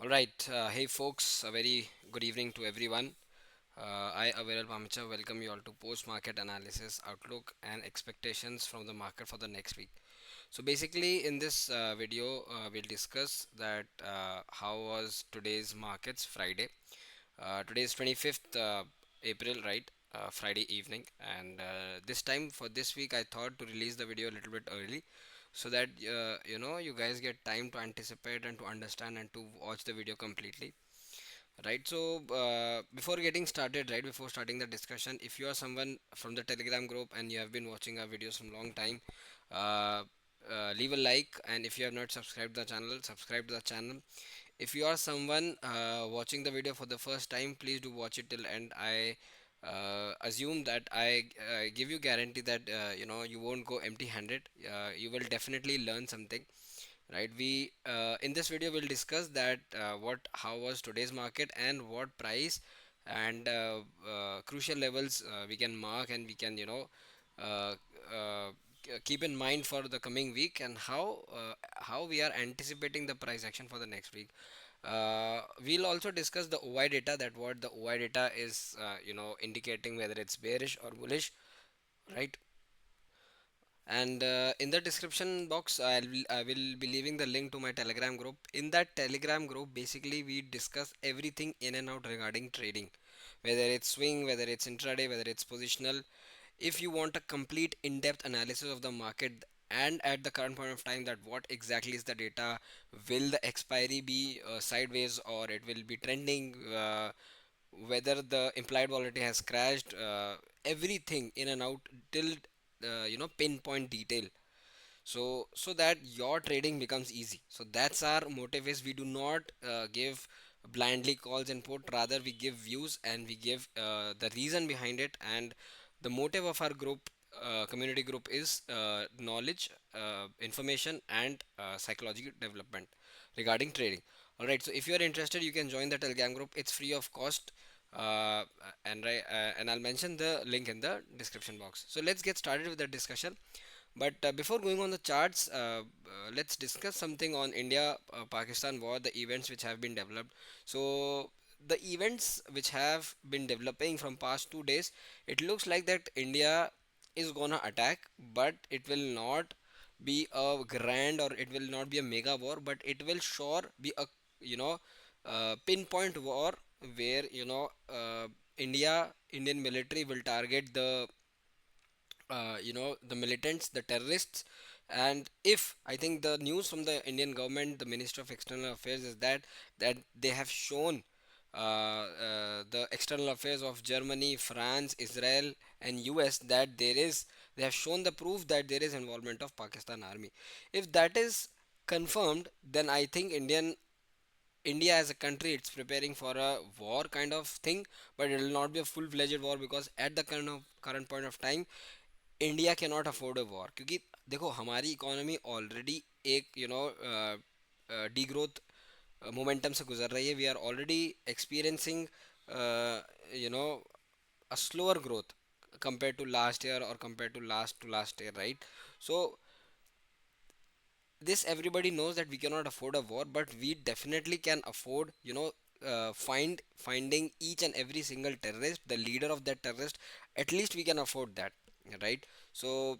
All right. Hey, folks. A very good evening to everyone. I, Aviral Pamicha, welcome you all to post market analysis, outlook, and expectations from the market for the next week. So, basically, in this video, we'll discuss that how was today's markets Friday. Today is 25th April, right? Friday evening, and this time for this week, I thought to release the video a little bit early so that you guys get time to anticipate and to understand and to watch the video completely, right? So before getting started, right, before starting the discussion, if you are someone from the Telegram group and you have been watching our videos from long time, uh, leave a like, and if you have not subscribed the channel, subscribe to the channel. If you are someone watching the video for the first time, please do watch it till end. I assume that I give you guarantee that you won't go empty handed. You will definitely learn something, right? We In this video we'll discuss that what how was today's market and what price and crucial levels we can mark, and we can uh, uh, keep in mind for the coming week, and how we are anticipating the price action for the next week. We'll also discuss the OI data, that what the OI data is indicating whether it's bearish or bullish, right? And in the description box, I will be leaving the link to my Telegram group. In that Telegram group, basically we discuss everything in and out regarding trading, whether it's swing, whether it's intraday, whether it's positional. If you want a complete in-depth analysis of the market and at the current point of time, that what exactly is the data, will the expiry be sideways or it will be trending, whether the implied volatility has crashed, everything in and out till pinpoint detail, so that your trading becomes easy. So that's our motive, is we do not give blindly calls and put, rather we give views and we give the reason behind it. And the motive of our group, community group, is knowledge, information, and psychological development regarding trading. All right, so if you are interested, you can join the Telegram group. It's free of cost, uh, and I'll mention the link in the description box. So let's get started with the discussion. But before going on the charts, let's discuss something on India Pakistan war, the events which have been developed. So, the events which have been developing from past 2 days, it looks like that India is gonna attack, but it will not be a grand, or it will not be a mega war, but it will sure be a you know pinpoint war where Indian military will target the militants, the terrorists. And if I think the news from the Indian government, the Minister of External Affairs, is that they have shown the external affairs of Germany, France, Israel, and US, that they have shown the proof that there is involvement of Pakistan army. If that is confirmed, then I think India as a country, it's preparing for a war kind of thing, but it will not be a full-fledged war, because at the current point of time, India can not afford a war, क्योंकि देखो हमारी economy already एक degrowth momentum से गुजर रही है. We are already experiencing you know a slower growth compared to last year, or compared to last year, right? So this everybody knows that we cannot afford a war, but we definitely can afford, finding each and every single terrorist, the leader of that terrorist. At least we can afford that, right? So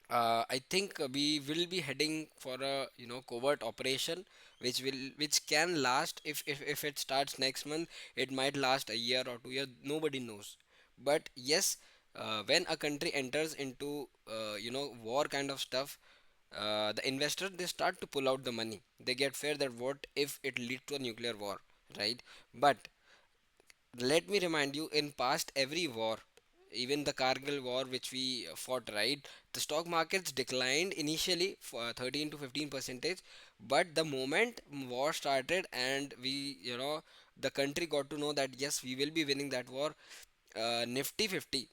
I think we will be heading for a covert operation, which can last, if it starts next month, it might last a year or 2 years. Nobody knows. But yes, when a country enters into war kind of stuff, the investor, they start to pull out the money. They get fear that what if it leads to a nuclear war, right? But let me remind you, in past every war, even the Kargil war which we fought, right, the stock markets declined initially for 13 to 15 percentage, but the moment war started and the country got to know that yes, we will be winning that war, Nifty 50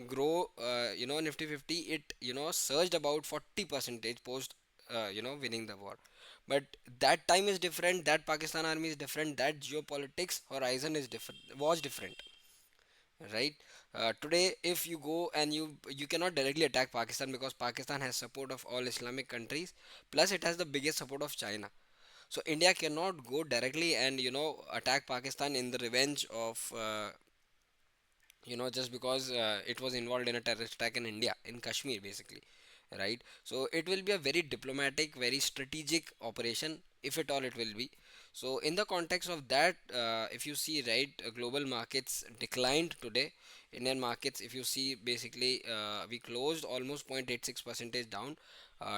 grow, Nifty 50, it surged about 40 percentage post winning the war. But that time is different, that Pakistan army is different, that geopolitics horizon is different, was different, right? Today if you go and you cannot directly attack Pakistan, because Pakistan has support of all Islamic countries, plus it has the biggest support of China. So India cannot go directly and attack Pakistan in the revenge of just because it was involved in a terrorist attack in India, in Kashmir, basically, right? So it will be a very diplomatic, very strategic operation, if at all it will be. So in the context of that, if you see, right, global markets declined today. Indian markets, if you see, basically, we closed almost 0.86 percentage down,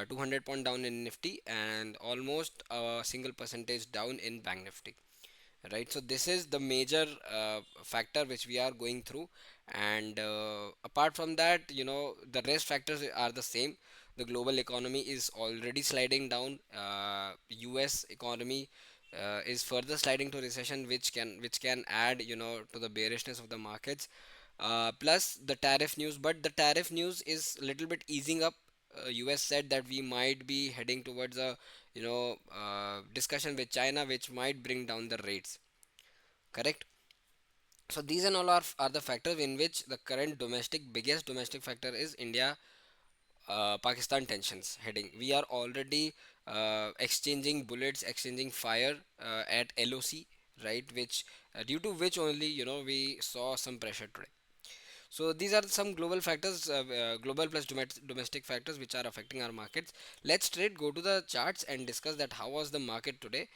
200 point down in Nifty, and almost a single percentage down in Bank Nifty, right? So this is the major factor which we are going through, and apart from that, the rest factors are the same. The global economy is already sliding down. US economy is further sliding to recession, which can add, to the bearishness of the markets. Plus the tariff news, but the tariff news is a little bit easing up. US said that we might be heading towards a discussion with China, which might bring down the rates. Correct. So these and all are the factors in which the current biggest domestic factor is India Pakistan tensions heading. We are already exchanging bullets, exchanging fire at LOC, right? Which due to which only we saw some pressure today. So these are some global factors, global plus domestic factors which are affecting our markets. Let's straight go to the charts and discuss that how was the market today.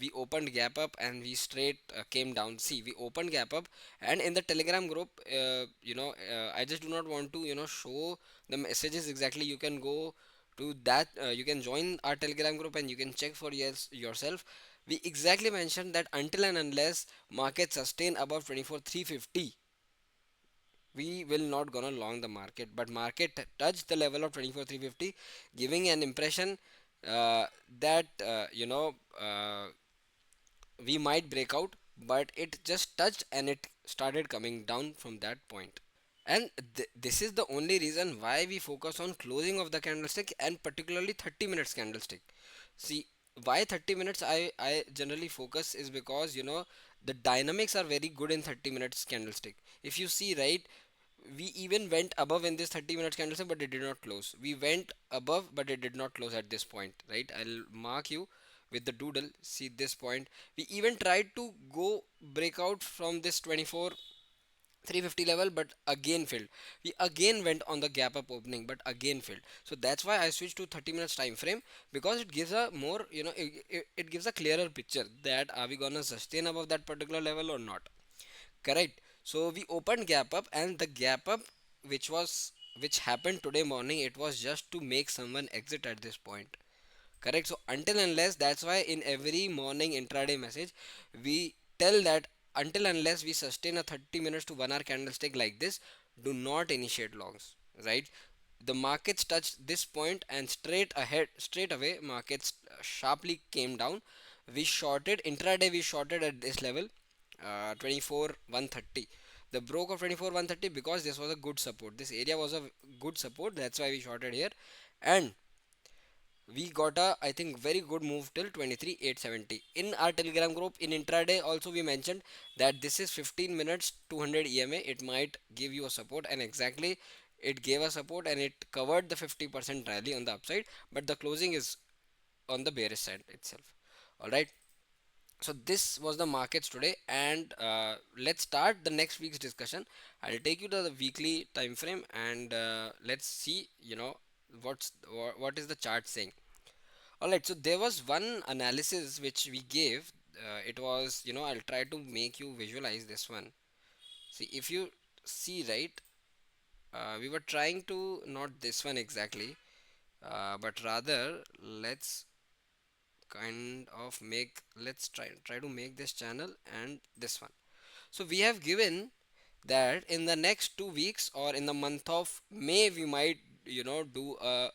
We opened gap up and we straight came down. See, we opened gap up, and in the Telegram group, I just do not want to show the messages exactly. You can go to that. You can join our Telegram group and you can check for yourself. We exactly mentioned that until and unless market sustain above 24,350, we will not gonna long the market, but market touched the level of 24,350, giving an impression that we might break out, but it just touched and it started coming down from that point. And this is the only reason why we focus on closing of the candlestick, and particularly 30 minutes candlestick. See, why 30 minutes I generally focus is because the dynamics are very good in 30 minutes candlestick. If you see, right, we even went above in this 30 minutes candlestick, but it did not close. We went above, but it did not close at this point, right? I'll mark you with the doodle. See this point. We even tried to go break out from this 24 350 level, but again failed. We again went on the gap up opening, but again failed. So that's why I switched to 30 minutes time frame, because it gives a more, it gives a clearer picture that are we gonna sustain above that particular level or not. Correct. So we opened gap up, and the gap up which happened today morning, it was just to make someone exit at this point. Correct. So until unless, that's why in every morning intraday message we tell that until unless we sustain a 30 minutes to 1 hour candlestick like this, do not initiate longs. Right. The markets touched this point, and straight away markets sharply came down. We shorted intraday, we shorted at this level, 24 130. The broke of 24 130, because this was a good support, this area was a good support, that's why we shorted here. And we got a, I think, very good move till 23 870. In our Telegram group in intraday also we mentioned that this is 15 minutes 200 EMA, it might give you a support, and exactly it gave a support and it covered the 50% rally on the upside, but the closing is on the bearish side itself. All right. So this was the markets today, and let's start the next week's discussion. I'll take you to the weekly time frame, and let's see what is the chart saying. All right, so there was one analysis which we gave. It was, I'll try to make you visualize this one. See, if you see, right, we were trying to, not this one exactly, but rather let's kind of make, let's try to make this channel and this one. So we have given that in the next 2 weeks, or in the month of May, we might do a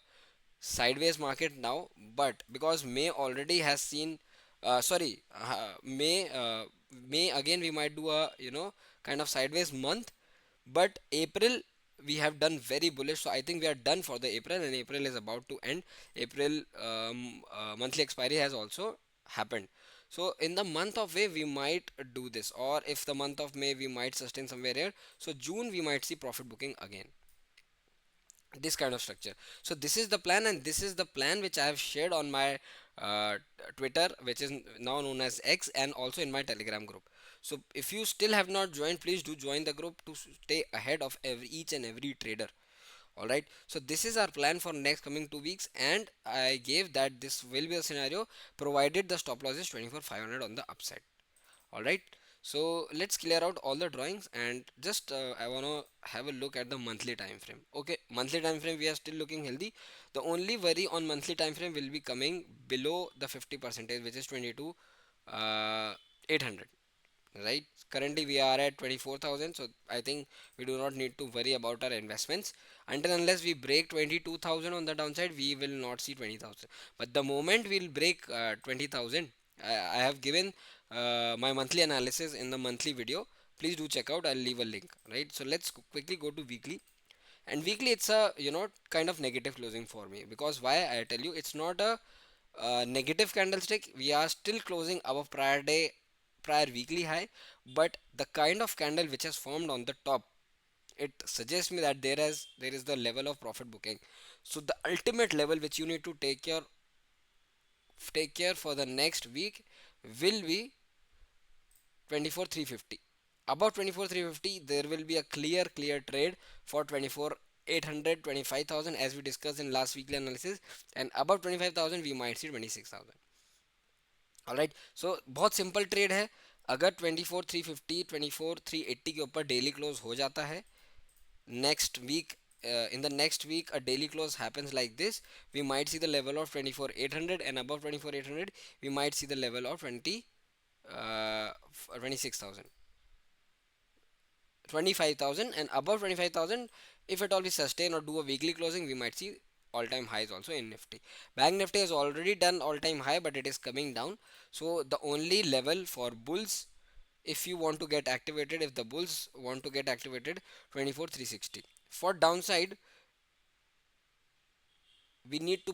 sideways market now, but because May already has seen, sorry, May again we might do a kind of sideways month, but April we have done very bullish, so I think we are done for the April, and April is about to end. April monthly expiry has also happened. So in the month of May we might do this, or if the month of May we might sustain somewhere here, so June we might see profit booking again. this kind of structure. So this is the plan, and this is the plan which I have shared on my uh, Twitter, which is now known as X, and also in my Telegram group. So if you still have not joined, please do join the group to stay ahead of each and every trader. All right, so this is our plan for next coming 2 weeks, and I gave that this will be a scenario provided the stop loss is 24,500 on the upside. All right, so let's clear out all the drawings, and just I want to have a look at the monthly time frame. Okay, monthly time frame we are still looking healthy. The only worry on monthly time frame will be coming below the 50 percentage, which is 22 800, right? Currently we are at 24,000, so I think we do not need to worry about our investments until unless we break 22,000 on the downside. We will not see 20,000, but the moment we'll break 20,000, I have given my monthly analysis in the monthly video. Please do check out, I'll leave a link, right? So let's quickly go to weekly. And weekly, it's a kind of negative closing for me, because why, I tell you, it's not a negative candlestick. We are still closing above prior day, prior weekly high, but the kind of candle which has formed on the top, it suggests me that there is the level of profit booking. So the ultimate level which you need to take care for the next week will be 24,350. Above 24,350 there will be a clear trade for 24,800, 25,000, as we discussed in last weekly analysis, and above 25,000 we might see 26,000. Alright, सो बहुत simple trade है. अगर 24,350 24,380 के ऊपर daily close हो जाता है next week, in the next week a daily close happens like this, we might see the level of 24,800, and above 24,800 we might see the level of 26,000, 25,000, and above 25,000, if at all we sustain or do a weekly closing, we might see all time highs also in Nifty. Bank Nifty has already done all time high, but it is coming down. So the only level for bulls, if you want to get activated, if the bulls want to get activated, 24,360. For downside, we need to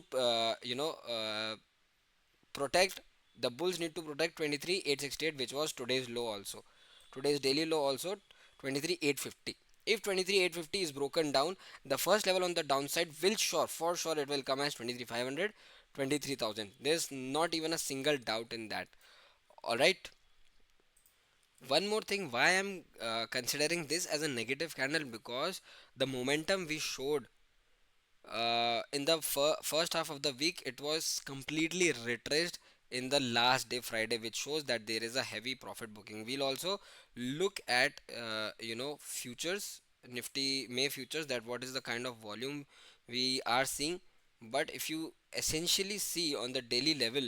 protect, the bulls need to protect 23,868, which was today's low also, today's daily low also, 23,850. If 23,850 is broken down, the first level on the downside will for sure it will come as 23,500, 23,000. There's not even a single doubt in that. All right, one more thing, why I'm considering this as a negative candle, because the momentum we showed in the first half of the week, it was completely retraced in the last day, Friday, which shows that there is a heavy profit booking. We'll also look at futures, Nifty May futures, that what is the kind of volume we are seeing. But if you essentially see on the daily level,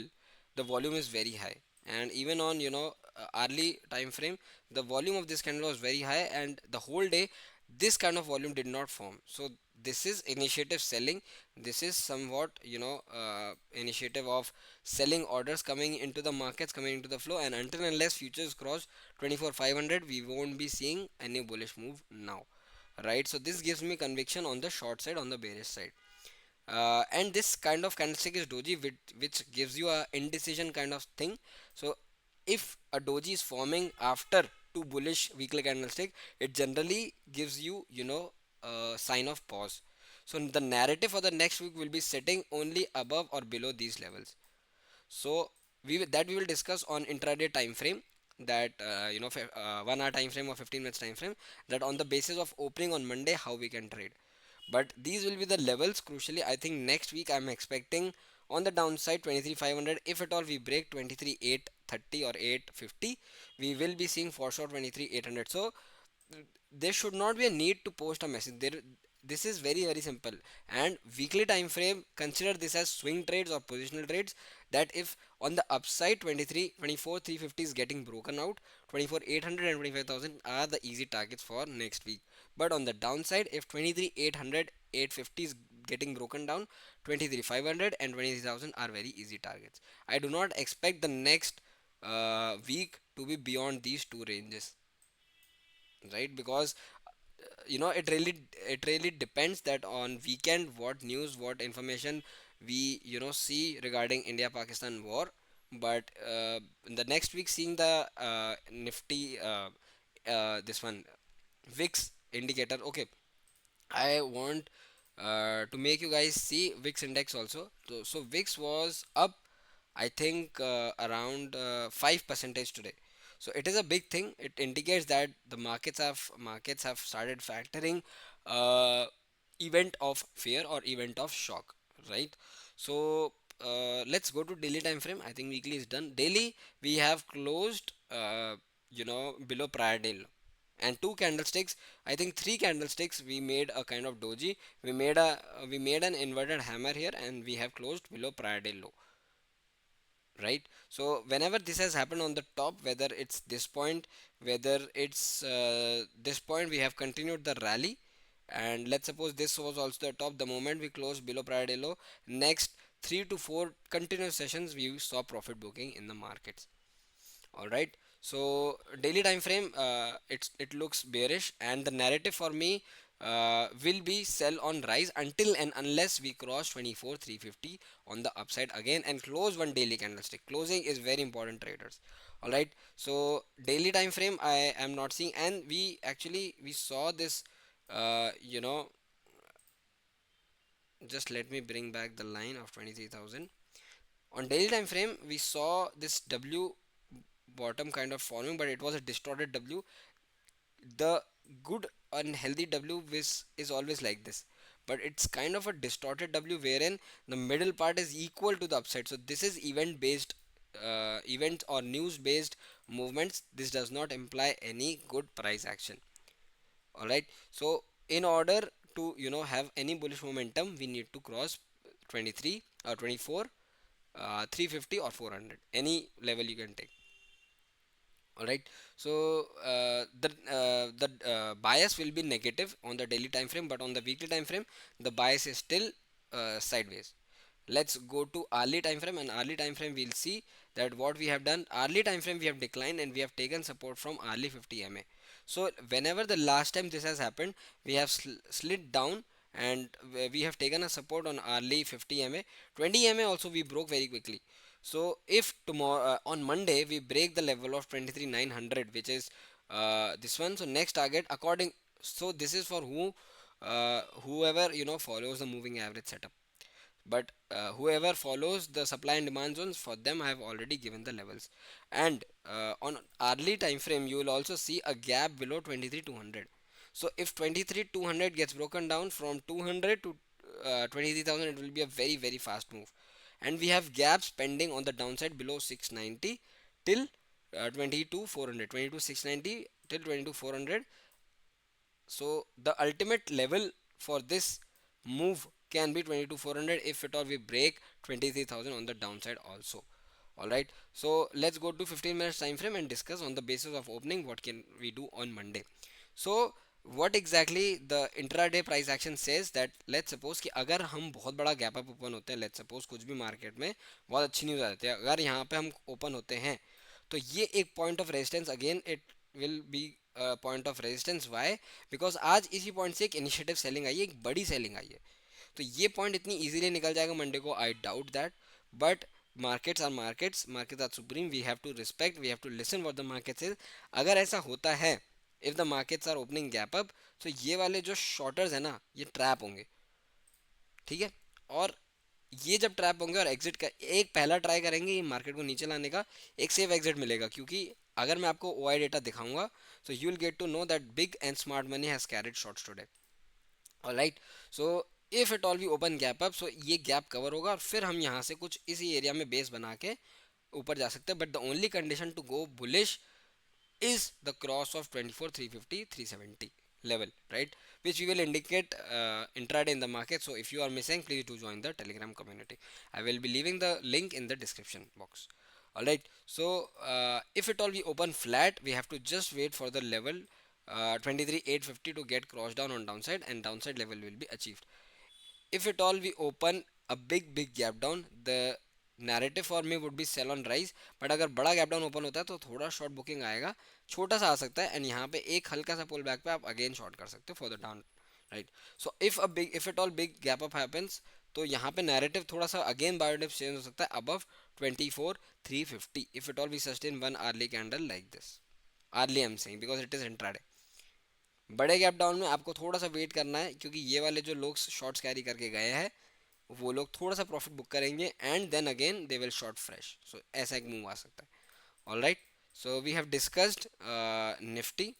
the volume is very high, and even on early time frame, the volume of this candle was very high, and the whole day this kind of volume did not form. So this is initiative selling. This is somewhat initiative of selling orders coming into the markets, coming into the flow, and until unless futures cross 24,500, we won't be seeing any bullish move now, right? So this gives me conviction on the short side, on the bearish side. And this kind of candlestick is doji, which gives you a indecision kind of thing. So if a doji is forming after two bullish weekly candlestick, it generally gives you a sign of pause. So the narrative for the next week will be sitting only above or below these levels. So we will discuss on intraday time frame, that 1 hour time frame or 15 minutes time frame, that on the basis of opening on Monday how we can trade. But these will be the levels crucially. I think next week I'm expecting on the downside 23,500. If at all we break 23,830 or 850, we will be seeing for sure 23,800. So there should not be a need to post a message there. This is very simple. And weekly time frame, consider this as swing trades or positional trades, that if on the upside 24,350 is getting broken out, 24,800 and 25,000 are the easy targets for next week. But on the downside, if 23,800 850 is getting broken down, 23,500 and 23,000 are very easy targets. I do not expect the next week to be beyond these two ranges, right? Because it really depends that on weekend what news, what information we see regarding India Pakistan war. But in the next week, seeing the Nifty, this one, VIX indicator. Okay, I want to make you guys see VIX index also. So VIX was up, I think, around 5 percentage today. So it is a big thing. It indicates that the markets have started factoring uh, event of fear or event of shock, right? So let's go to daily time frame. I think weekly is done. Daily we have closed, below prior day low. And two candlesticks, I think three candlesticks, we made a kind of doji. We made an inverted hammer here, and we have closed below prior day low, right? So whenever this has happened on the top, whether it's this point, whether it's this point, we have continued the rally. And let's suppose this was also the top. The moment we close below prior day low, next 3 to 4 continuous sessions we saw profit booking in the markets. All right. So daily time frame, it looks bearish, and the narrative for me will be sell on rise until and unless we cross 24,350 on the upside again and close one daily candlestick. Closing is very important, traders. All right. So daily time frame I am not seeing, and we saw this. Uh, you know, just let me bring back the line of 23,000. On daily time frame, we saw this W bottom kind of forming, but it was a distorted W. The good and healthy W is always like this, but it's kind of a distorted W wherein the middle part is equal to the upside. So this is event or news based movements. This does not imply any good price action. All right. So in order to have any bullish momentum, we need to cross 23 or 24, 350 or 400, any level you can take. All right. So the bias will be negative on the daily time frame, but on the weekly time frame the bias is still sideways. Let's go to hourly time frame. And hourly time frame, we'll see that what we have done. Hourly time frame, we have declined and we have taken support from hourly 50 ma. So whenever the last time this has happened, we have slid down, and we have taken a support on hourly 50 ma. 20 ma also we broke very quickly. So if tomorrow, on Monday, we break the level of 23,900, which is this one, so next target according, so this is for whoever follows the moving average setup. But whoever follows the supply and demand zones, for them I have already given the levels. And on hourly time frame, you will also see a gap below 23,200. So if 23,200 gets broken down from 200 to 23,000, it will be a very very fast move. And we have gaps pending on the downside below 690 till 22,400, 22,690 till 22,400. So the ultimate level for this move can be 22,400 if at all we break 23,000 on the downside also. All right. So let's go to 15 minutes time frame and discuss on the basis of opening what can we do on Monday. So what exactly the intraday price action says, that let's suppose कि अगर हम बहुत बड़ा gap up open होते हैं, let's suppose कुछ भी market में बहुत अच्छी न्यूज़ आ जाती है, अगर यहाँ पे हम ओपन होते हैं, तो ये एक point of resistance, again it will be point of resistance. Why? Because आज इसी पॉइंट से एक इनिशिएटिव सेलिंग आई है, एक बड़ी सेलिंग आई है. तो ये पॉइंट इतनी इजीली निकल जाएगा मंडे को, I doubt that. But markets are supreme. We have to respect, we have to listen what the market says. अगर ऐसा होता है, if the markets are opening gap up, तो ये वाले जो शॉर्टर्स है ना, ये ट्रैप होंगे. ठीक है. और ये जब ट्रैप होंगे और एग्जिट का एक पहला ट्राई करेंगे ये मार्केट को नीचे लाने का, एक सेफ एग्जिट मिलेगा. क्योंकि अगर मैं आपको ओ आई डेटा दिखाऊंगा, so you will get to know that big and smart money has carried shorts today. All right. So if at all we open gap up, so ये gap cover होगा और फिर हम यहाँ से कुछ इसी एरिया में बेस बना के ऊपर जा सकते हैं. But the only condition to go bullish is the cross of 24 350 370 level, right, which we will indicate intraday in the market. So if you are missing, please do join the telegram community. I will be leaving the link in the description box. All right. So if at all we open flat, we have to just wait for the level 23,850 to get crossed down on downside, and downside level will be achieved. If at all we open a big gap down, the narrative for me would be sell on rise. But अगर बड़ा gap down open होता है तो थोड़ा short booking आएगा, छोटा सा आ सकता है, एंड यहाँ पे एक हल्का सा पुल बैक पे आप अगेन शॉर्ट कर सकते हो for the down. Right. So if at all big gap up happens, तो यहाँ पे नैरेटिव थोड़ा सा अगेन बायोटिप चेंज हो सकता है above 24,350 if at all we sustain one early candle like this. Early I am saying because it is intraday. बड़े gap down में आपको थोड़ा सा वेट करना है, क्योंकि ये वाले जो लोग शॉर्ट्स कैरी करके गए हैं वो लोग थोड़ा सा प्रॉफिट बुक करेंगे and then again they will short fresh, so ऐसा एक मूव आ सकता है. All right, so we have discussed Nifty.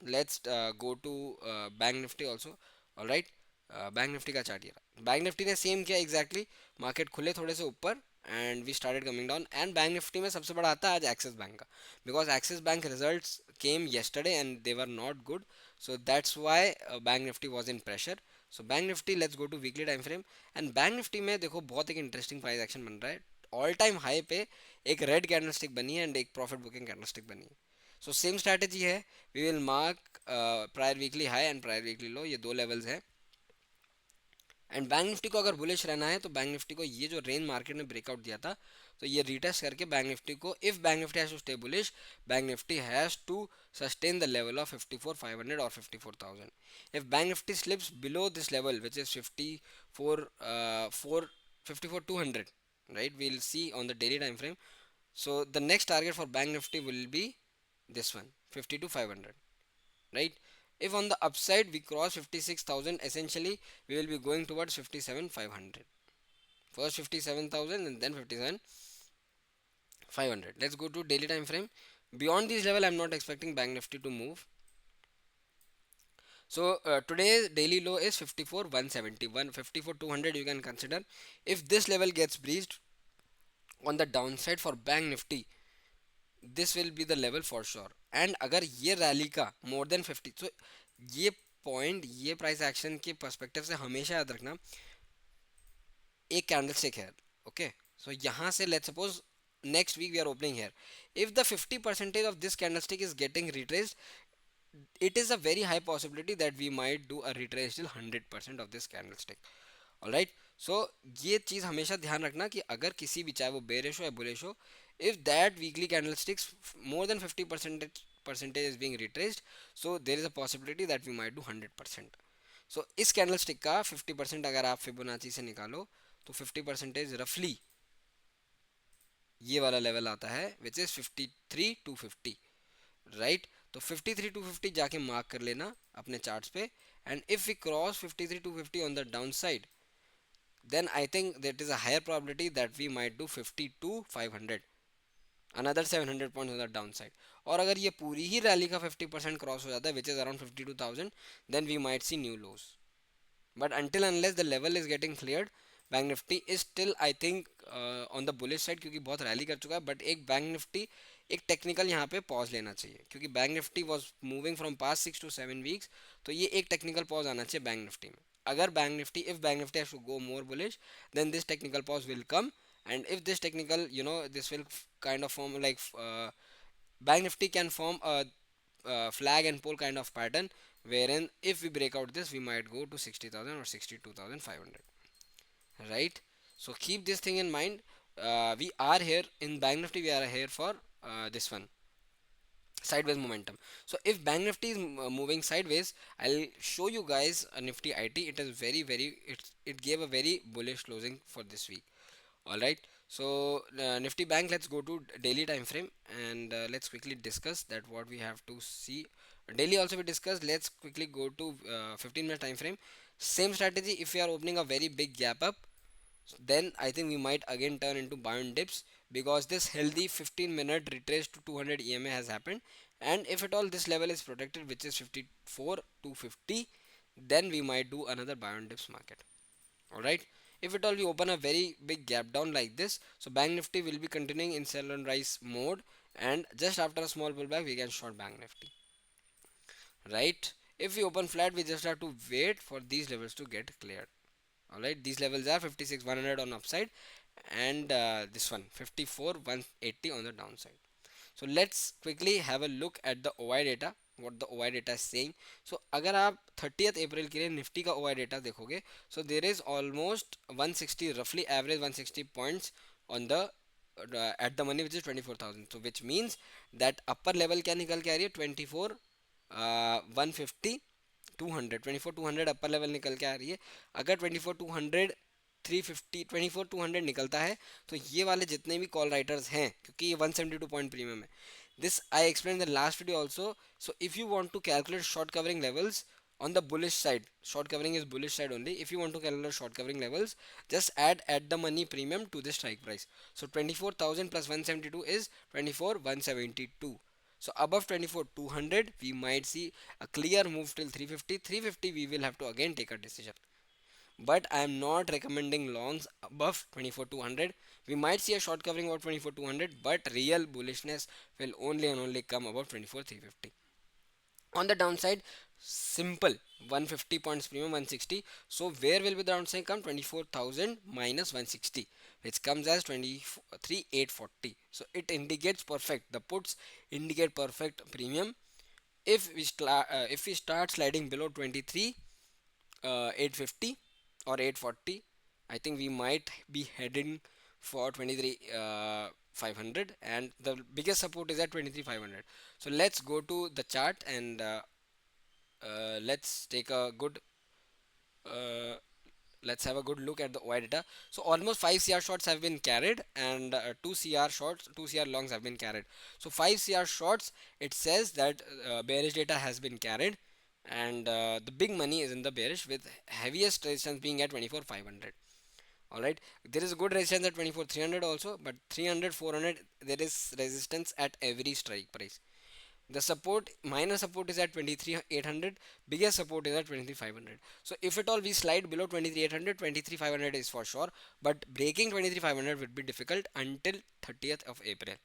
Let's go to bank Nifty also. All right, bank Nifty का चार्ट ये रहा. बैंक निफ्टी ने सेम किया एग्जैक्टली exactly. मार्केट खुले थोड़े से ऊपर and we started coming down. And bank Nifty में सबसे बड़ा आता है आज एक्सिस बैंक का, because axis bank results came yesterday and they were not good, so that's why bank nifty was in pressure. So bank nifty, let's go to weekly time frame. and bank nifty में देखो बहुत एक interesting price action बन रहा है. All time high पे एक red candlestick बनी है एंड एक प्रॉफिट बुकिंग कैंडलस्टिक बनी है. सो सेम स्ट्रैटेजी है. We will mark prior weekly high and prior weekly low, ये दो लेवल्स हैं. एंड बैंक निफ्टी को अगर बुलिश रहना है तो बैंक निफ्टी को ये जो रेंज मार्केट ने ब्रेकआउट दिया था, तो ये रिटेस्ट करके बैंक निफ्टी को, if bank Nifty has to stay bullish, bank Nifty has to sustain the level of 54,500 or 54,000. If bank nifty slips below this level, which is 54 4 54,200, right, we'll see on the daily time frame. So the next target for bank nifty will be this one, 52,500, right? If on the upside we cross 56,000, essentially we will be going towards 57,500. First 57,000 and then 57,500. Let's go to daily time frame. Beyond this level, I'm not expecting bank nifty to move. So today's daily low is 54,171, 54,200 you can consider. If this level gets breached on the downside for bank nifty, this will be the level for sure. And अगर ये rally का more than 50, तो ये point, ये price action के perspective से हमेशा याद रखना, एक कैंडल स्टिक है. ओके, सो यहाँ से let's suppose next week we are opening here, if the 50% of this candle stick is getting retraced, it is a very high possibility that we might do a retrace till 100% of this candlestick. All right, so ये चीज़ हमेशा ध्यान रखना कि अगर किसी भी, चाहे वो बेरिश हो या बुलिश हो, if that weekly candlesticks more than 50% is being retraced, so there is a possibility that we might do 100%. so इस candlestick का 50% अगर आप फिबोनाची से निकालो तो 50% रफली ये वाला लेवल आता है विच इज़ 53,250, राइट. तो 53,250 जाके मार्क कर लेना अपने चार्ट्स पे. And if we cross 53,250 on the down side, then I think that is a higher probability that we might do 52,500, another 700 points on the downside. और अगर ये पूरी ही रैली का 50% क्रॉस हो जाता है which is around 52,000, then we might see new lows. But until unless the level is getting cleared, bank Nifty is still I think on the bullish side, क्योंकि बहुत रैली कर चुका है. बट एक बैंक निफ्टी, एक technical यहाँ पे pause लेना चाहिए, क्योंकि bank Nifty was moving from past 6 to 7 weeks, तो ये एक टेक्निकल पॉज आना चाहिए बैंक निफ्टी में. अगर bank Nifty, if bank Nifty has to go more bullish, then this technical pause will come. And if this technical, you know, this will kind of form like bank nifty can form a flag and pole kind of pattern, wherein if we break out this we might go to 60,000 or 62,500, right. So keep this thing in mind. We are here in bank nifty, we are here for this one, sideways momentum. So if bank nifty is moving sideways, I'll show you guys a nifty it. It is very it gave a very bullish closing for this week. All right, so nifty bank, let's go to daily time frame and let's quickly discuss that what we have to see. Daily also we discussed. Let's quickly go to 15-minute time frame. Same strategy. If we are opening a very big gap up, then I think we might again turn into buy on dips, because this healthy 15-minute retrace to 200 EMA has happened. And if at all this level is protected, which is 54,250, then we might do another buy on dips market. Alright, if at all we open a very big gap down like this, so bank nifty will be continuing in sell and rise mode, and just after a small pullback we can short bank nifty, right. If we open flat, we just have to wait for these levels to get cleared. Alright, these levels are 56,100 on upside and this one 54,180 on the downside. So let's quickly have a look at the OI data, what the OI data is saying. So अगर आप 30th अप्रैल के लिए Nifty का OI data देखोगे, so there is almost 160, roughly average 160 points on the at the money, which is 24,000. So which means that upper level क्या निकल के आ रही है, 24 150 200, 24,200 अपर लेवल निकल के आ रही है. अगर 24,200 350 24,200 निकलता है, तो ये वाले जितने भी कॉल राइटर्स हैं, क्योंकि ये 172 पॉइंट प्रीमियम है, This I explained in the last video also. So if you want to calculate short covering levels on the bullish side, short covering is bullish side only. If you want to calculate short covering levels, just add at the money premium to the strike price. So 24,000 plus 172 is 24,172. So above 24,200 we might see a clear move till 350. 350 we will have to again take a decision, but I am not recommending longs above 24,200. We might see a short covering about 24,200, but real bullishness will only and only come above 24,350. On the downside, simple 150 points premium 160. So where will be the downside come? 24,000 minus 160, which comes as 23,840. So it indicates perfect. The puts indicate perfect premium. If we start sliding below 23 850 or 840, I think we might be heading for 23 500, and the biggest support is at 23,500. So let's go to the chart and let's take a good uh, let's have a good look at the OI data. So almost 5 CR shorts have been carried, and 2 CR shorts, 2 CR longs have been carried. So 5 CR shorts, it says that bearish data has been carried, and the big money is in the bearish, with heaviest resistance being at 24,500. Alright, there is a good resistance at 24,300 also, but 300, 400, there is resistance at every strike price. The support, minor support is at 23,800, biggest support is at 23,500. So if at all we slide below 23,800, 23,500 is for sure, but breaking 23,500 would be difficult until 30th of April.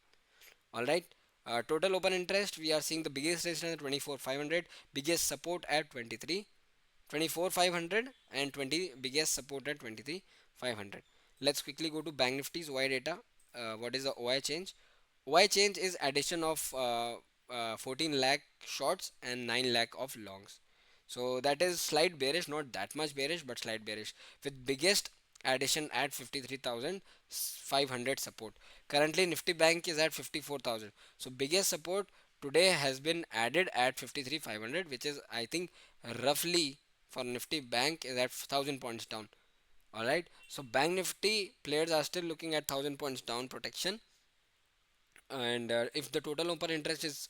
Alright, total open interest, we are seeing the biggest resistance at 24,500, biggest support at 24,500, and 20 biggest support at 23,500. Let's quickly go to Bank Nifty's OI data. What is the OI change? OI change is addition of 14 lakh shorts and 9 lakh of longs. So that is slight bearish, not that much bearish, but slight bearish, with biggest addition at 53,500 support. Currently Nifty Bank is at 54,000. So biggest support today has been added at 53,500, which is, I think, roughly for Nifty Bank is at 1000 points down. Alright, so Bank Nifty players are still looking at 1000 points down protection, and if the total open interest is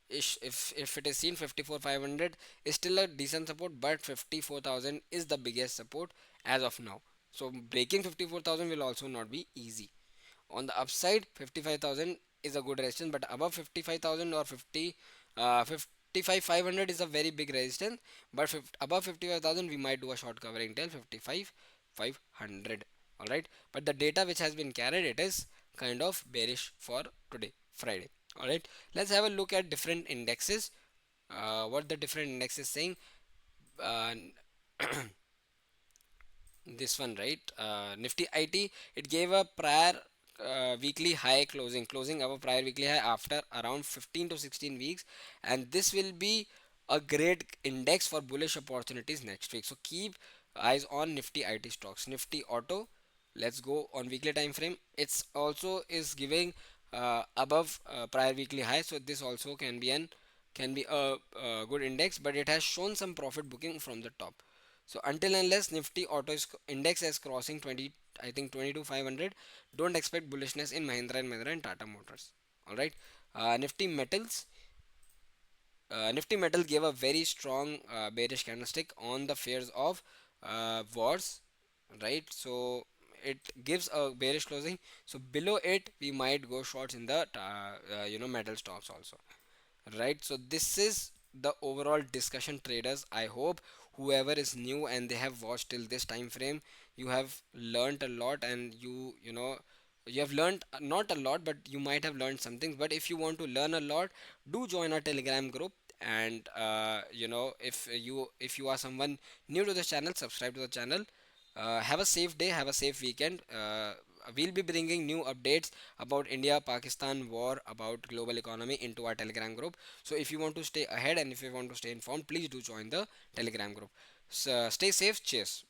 if it is seen, 54,500 is still a decent support, but 54,000 is the biggest support as of now. So breaking 54,000 will also not be easy. On the upside, 55,000 is a good resistance, but above 55,000 or 55,500 is a very big resistance, but above 55,000 we might do a short covering till 55,500. Alright, but the data which has been carried, it is kind of bearish for today, Friday. Alright, let's have a look at different indexes. What the different indexes saying. Uh, this one, right? Nifty IT, it gave a prior weekly high, closing our prior weekly high after around 15 to 16 weeks, and this will be a great index for bullish opportunities next week. So keep eyes on Nifty IT stocks. Nifty Auto, let's go on weekly time frame. It's also is giving above prior weekly high, so this also can be a good index, but it has shown some profit booking from the top. So until unless Nifty Auto index is crossing 20, I think 22,500, don't expect bullishness in Mahindra and Mahindra and Tata Motors. All right. Nifty Metals. Nifty Metal gave a very strong bearish candlestick on the fears of wars, right? So it gives a bearish closing. So below it, we might go shorts in the metal stocks also, right? So this is the overall discussion, traders. I hope whoever is new and they have watched till this time frame, you have learned a lot, and you have learned not a lot, but you might have learned something. But if you want to learn a lot, do join our Telegram group, and if you are someone new to the channel, subscribe to the channel. Have a safe day, have a safe weekend. We'll be bringing new updates about India Pakistan war, about global economy into our Telegram group. So if you want to stay ahead and if you want to stay informed, please do join the Telegram group. So stay safe. Cheers.